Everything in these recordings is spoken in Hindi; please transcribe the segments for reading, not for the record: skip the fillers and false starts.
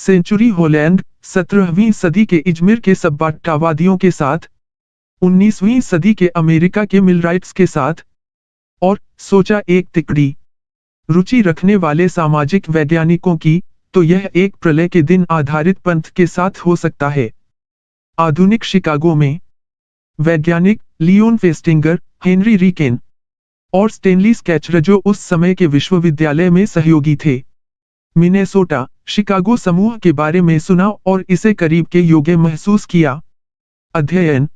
सेंचुरी होलैंड 17वीं सदी के इजमिर के सब्बाटावादियों के साथ, 19वीं सदी के अमेरिका के मिलराइट्स के साथ, और सोचा एक तिकड़ी रुचि रखने वाले सामाजिक वैज्ञानिकों की, तो यह एक प्रलय के दिन आधारित पंथ के साथ हो सकता है। आधुनिक शिकागो में वैज्ञानिक लियोन फेस्टिंगर, हेनरी रिकेन और स्टेनली स्केचर जो उस समय के विश्वविद्यालय में सहयोगी थे, मिनेसोटा, शिकागो समूह के बारे में सुना और इसे करीब के योग्य महसूस किया। अध्ययन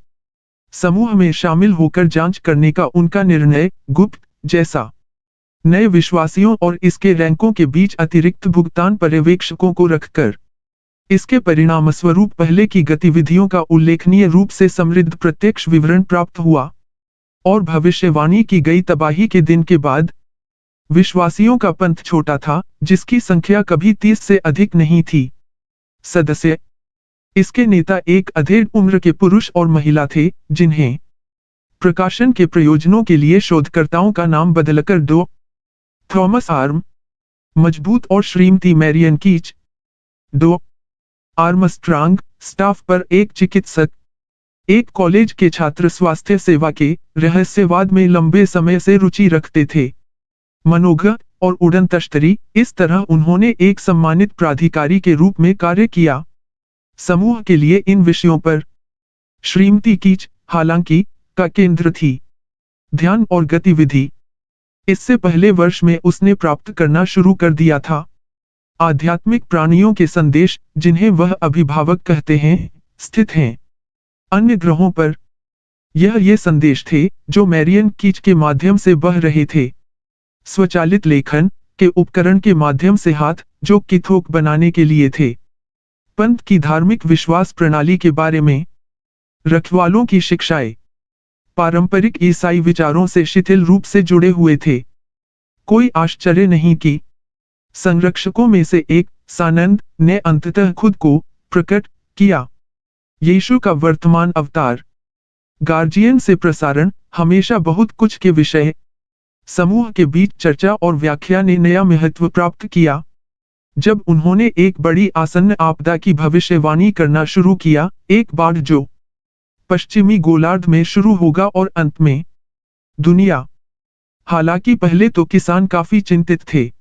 समूह में शामिल होकर जांच करने का उनका निर्णय, गुप्त जैसा नए विश्वासियों और इसके रैंकों के बीच अतिरिक्त भुगतान पर्यवेक्षकों को रखकर, इसके परिणामस्वरूप पहले की गतिविधियों का उल्लेखनीय रूप से समृद्ध प्रत्यक्ष विवरण प्राप्त हुआ, और भविष्यवाणी की गई तबाही के दिन के बाद विश्वासियों का पंथ छोटा था, जिसकी संख्या कभी 30 से अधिक नहीं थी। सदस्य इसके नेता एक अधेड़ उम्र के पुरुष और महिला थे, जिन्हें प्रकाशन के प्रयोजनों के लिए शोधकर्ताओं का नाम बदलकर दो थॉमस आर्म मजबूत और श्रीमती मैरियन कीच, दो आर्मस्ट्रांग स्टाफ पर एक चिकित्सक, एक कॉलेज के छात्र स्वास्थ्य सेवा के रहस्यवाद में लंबे समय से रुचि रखते थे, मनोगत और उड़न तश्तरी। इस तरह उन्होंने एक सम्मानित प्राधिकारी के रूप में कार्य किया। समूह के लिए इन विषयों पर श्रीमती कीच, हालांकि, का केंद्र थी। ध्यान और गतिविधि इससे पहले वर्ष में उसने प्राप्त करना शुरू कर दिया था। आध्यात्मिक प्राणियों के संदेश, जिन्हें वह अभिभावक कहते हैं, स्थित हैं अन्य ग्रहों पर। ये संदेश थे जो मैरियन कीच के माध्यम से बह रहे थे। स्वचालित लेखन के उपकरण के माध्यम से हाथ, जो किथोक बनाने के लिए थे। पंथ की धार्मिक विश्वास प्रणाली के बारे में रखवालों की शिक्षाएं पारंपरिक ईसाई विचारों से शिथिल रूप से जुड़े हुए थे। कोई आश्चर्य नहीं कि संरक्षकों में से एक, सानंद, ने अंततः खुद को प्रकट किया। यीशु का वर्तमान अवतार गार्जियन से प्रसारण हमेशा बहुत कुछ के विषय समूह के बीच चर्चा और व्याख्या ने नया महत्व प्राप्त किया। जब उन्होंने एक बड़ी आसन्न आपदा की भविष्यवाणी करना शुरू किया, एक बाढ़ जो पश्चिमी गोलार्ध में शुरू होगा और अंत में दुनिया। हालांकि पहले तो किसान काफी चिंतित थे।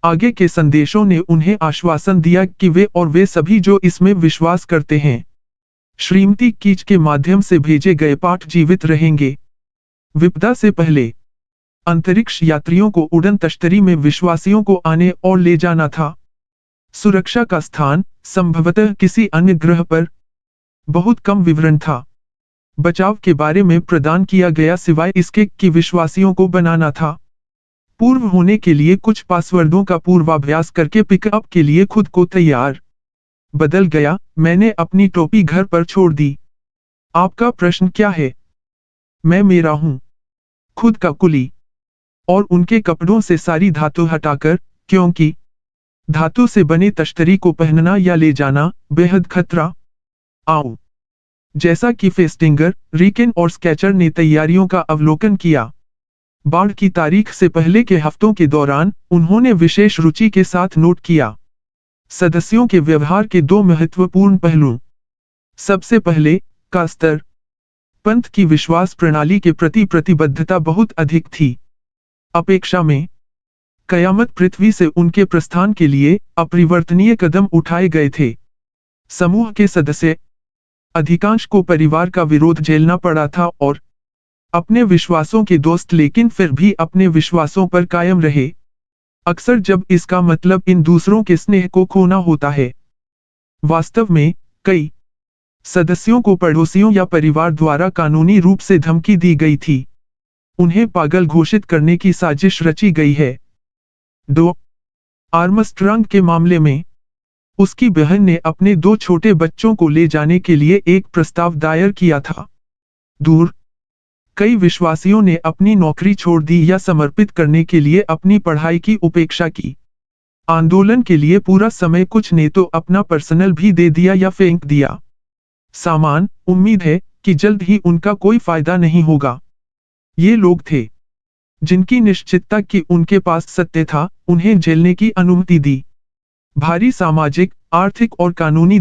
आगे के संदेशों ने उन्हें आश्वासन दिया कि वे सभी जो इसमें विश्वास करते हैं, श्रीमती कीच के माध्यम से भेजे गए पाठ जीवित रहेंगे। विपदा से पहले अंतरिक्ष यात्रियों को उड़न तश्तरी में विश्वासियों को आने और ले जाना था। सुरक्षा का स्थान संभवतः किसी अन्य ग्रह पर। बहुत कम विवरण था बचाव के बारे में प्रदान किया गया, सिवाय इसके कि विश्वासियों को बनाना था। पूर्व होने के लिए कुछ पासवर्डों का पूर्वाभ्यास करके पिकअप के लिए खुद को तैयार बदल गया। मैंने अपनी टोपी घर पर छोड़ दी। आपका प्रश्न क्या है? मैं मेरा हूं, खुद का कुली, और उनके कपड़ों से सारी धातु हटाकर, क्योंकि धातु से बने तश्तरी को पहनना या ले जाना बेहद खतरा। आओ, जैसा कि फेस्टिंगर, रिकेन और स्केचर ने तैयारियों का अवलोकन किया, बाढ़ की तारीख से पहले के हफ्तों के दौरान उन्होंने विशेष रुचि के साथ नोट किया सदस्यों के व्यवहार के दो महत्वपूर्ण पहलू। सबसे पहले का स्तर। पंथ की विश्वास प्रणाली के प्रति प्रतिबद्धता बहुत अधिक थी। अपेक्षा में कयामत पृथ्वी से उनके प्रस्थान के लिए अपरिवर्तनीय कदम उठाए गए थे। समूह के सदस्य अधिकांश को परिवार का विरोध झेलना पड़ा था और अपने विश्वासों के दोस्त, लेकिन फिर भी अपने विश्वासों पर कायम रहे। अक्सर जब इसका मतलब इन दूसरों के स्नेह को खोना होता है। वास्तव में कई सदस्यों को पड़ोसियों या परिवार द्वारा कानूनी रूप से धमकी दी गई थी। उन्हें पागल घोषित करने की साजिश रची गई है। 2. आर्मस्ट्रांग के मामले में उसकी बहन ने अपने 2 छोटे बच्चों को ले जाने के लिए एक प्रस्ताव दायर किया था। दूर कई विश्वासियों ने अपनी नौकरी छोड़ दी या समर्पित करने के लिए अपनी पढ़ाई की उपेक्षा की। आंदोलन के लिए पूरा समय कुछ ने तो अपना पर्सनल भी दे दिया या फेंक दिया। सामान, उम्मीद है कि जल्द ही उनका कोई फायदा नहीं होगा। ये लोग थे जिनकी निश्चितता कि उनके पास सत्य था, उन्हें झेलने की अनुमति दी। भारी सामाजिक आर्थिक और कानूनी